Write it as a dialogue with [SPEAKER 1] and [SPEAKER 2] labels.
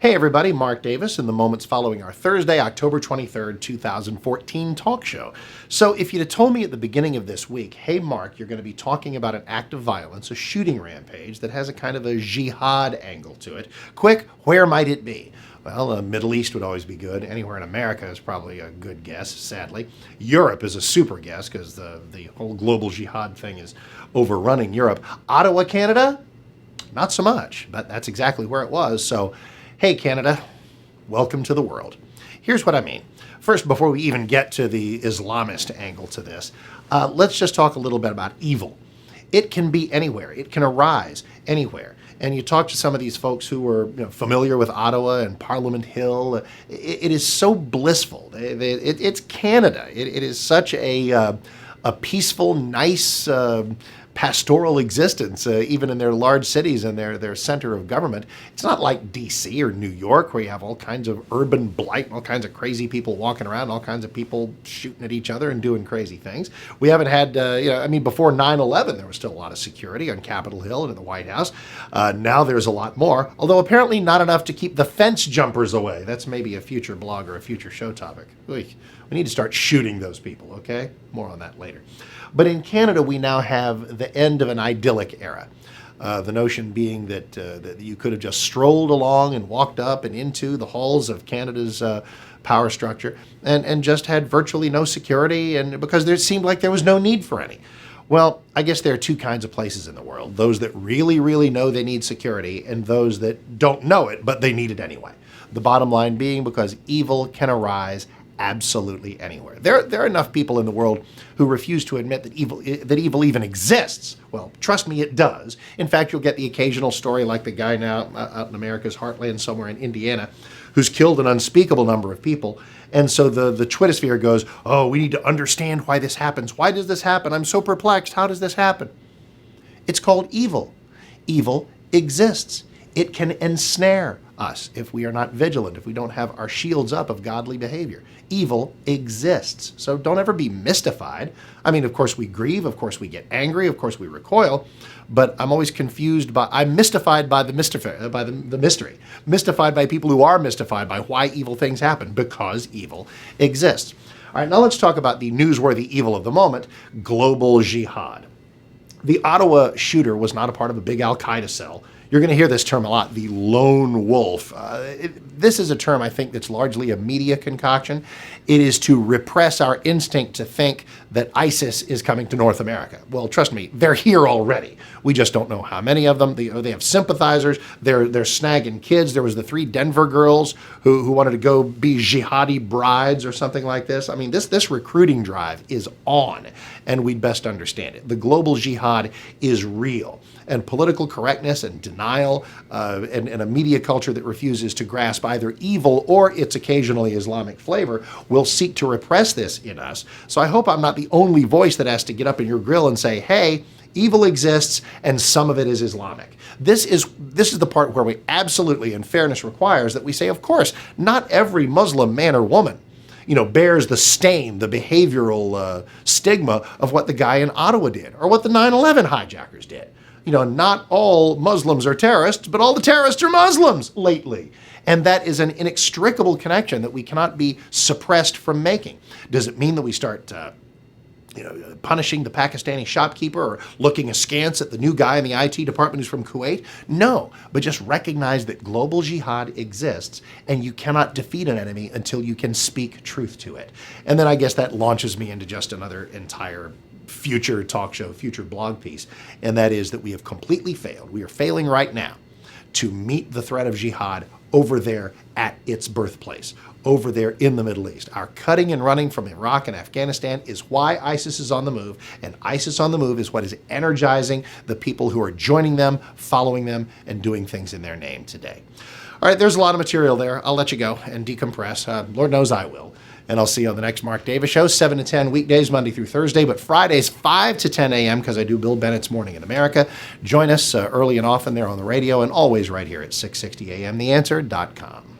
[SPEAKER 1] Hey everybody, Mark Davis in the moments following our Thursday, October 23rd, 2014 talk show. So if you'd have told me at the beginning of this week, hey Mark, you're going to be talking about an act of violence, a shooting rampage that has a kind of a jihad angle to it, quick, where might it be? Well, the Middle East would always be good. Anywhere in America is probably a good guess, sadly. Europe is a super guess because the whole global jihad thing is overrunning Europe. Ottawa, Canada? Not so much, but that's exactly where it was. So, hey, Canada, welcome to the world. Here's what I mean. First, before we even get to the Islamist angle to this, let's just talk a little bit about evil. It can be anywhere. It can arise anywhere. And you talk to some of these folks who are familiar with Ottawa and Parliament Hill. It is so blissful. It's Canada. It is such a peaceful, nice, pastoral existence, even in their large cities and their center of government. It's not like D.C. or New York where you have all kinds of urban blight, all kinds of crazy people walking around, all kinds of people shooting at each other and doing crazy things. We haven't had, before 9/11, there was still a lot of security on Capitol Hill and in the White House. Now there's a lot more, although apparently not enough to keep the fence jumpers away. That's maybe a future blog or a future show topic. We need to start shooting those people, okay? More on that later. But in Canada, we now have the end of an idyllic era. The notion being that you could have just strolled along and walked up and into the halls of Canada's power structure and just had virtually no security, and because there seemed like there was no need for any. Well, I guess there are two kinds of places in the world: those that really, really know they need security, and those that don't know it, but they need it anyway. The bottom line being, because evil can arise absolutely anywhere. There are enough people in the world who refuse to admit that evil even exists. Well, trust me, it does. In fact, you'll get the occasional story like the guy now out in America's heartland somewhere in Indiana who's killed an unspeakable number of people. And so the Twittersphere goes, oh, we need to understand why this happens. Why does this happen? I'm so perplexed. How does this happen? It's called evil. Evil exists. It can ensnare us if we are not vigilant, if we don't have our shields up of godly behavior. Evil exists. So don't ever be mystified. I mean, of course we grieve, of course we get angry, of course we recoil, but I'm always I'm mystified by the mystery. Mystified by people who are mystified by why evil things happen, because evil exists. All right, now let's talk about the newsworthy evil of the moment, global jihad. The Ottawa shooter was not a part of a big Al-Qaeda cell. You're going to hear this term a lot, the lone wolf. This is a term I think that's largely a media concoction. It is to repress our instinct to think that ISIS is coming to North America. Well, trust me, they're here already. We just don't know how many of them. They have sympathizers. They're snagging kids. There was the 3 Denver girls who wanted to go be jihadi brides or something like this. I mean, this recruiting drive is on, and we'd best understand it. The global jihad is real, and political correctness and denial and a media culture that refuses to grasp either evil or its occasionally Islamic flavor will seek to repress this in us. So I hope I'm not the only voice that has to get up in your grill and say, hey, evil exists and some of it is Islamic. This is the part where we absolutely, and fairness requires, that we say, of course, not every Muslim man or woman bears the stain, the behavioral stigma of what the guy in Ottawa did or what the 9/11 hijackers did. Not all Muslims are terrorists, but all the terrorists are Muslims lately. And that is an inextricable connection that we cannot be suppressed from making. Does it mean that we start punishing the Pakistani shopkeeper or looking askance at the new guy in the IT department who's from Kuwait? No, but just recognize that global jihad exists and you cannot defeat an enemy until you can speak truth to it. And then I guess that launches me into just another entire future talk show, future blog piece, and that is that we have completely failed. We are failing right now to meet the threat of jihad over there at its birthplace, over there in the Middle East. Our cutting and running from Iraq and Afghanistan is why ISIS is on the move, and ISIS on the move is what is energizing the people who are joining them, following them, and doing things in their name today. All right, there's a lot of material there. I'll let you go and decompress. Lord knows I will. And I'll see you on the next Mark Davis Show, 7 to 10 weekdays, Monday through Thursday, but Fridays, 5 to 10 a.m., because I do Bill Bennett's Morning in America. Join us early and often there on the radio, and always right here at 660amtheanswer.com.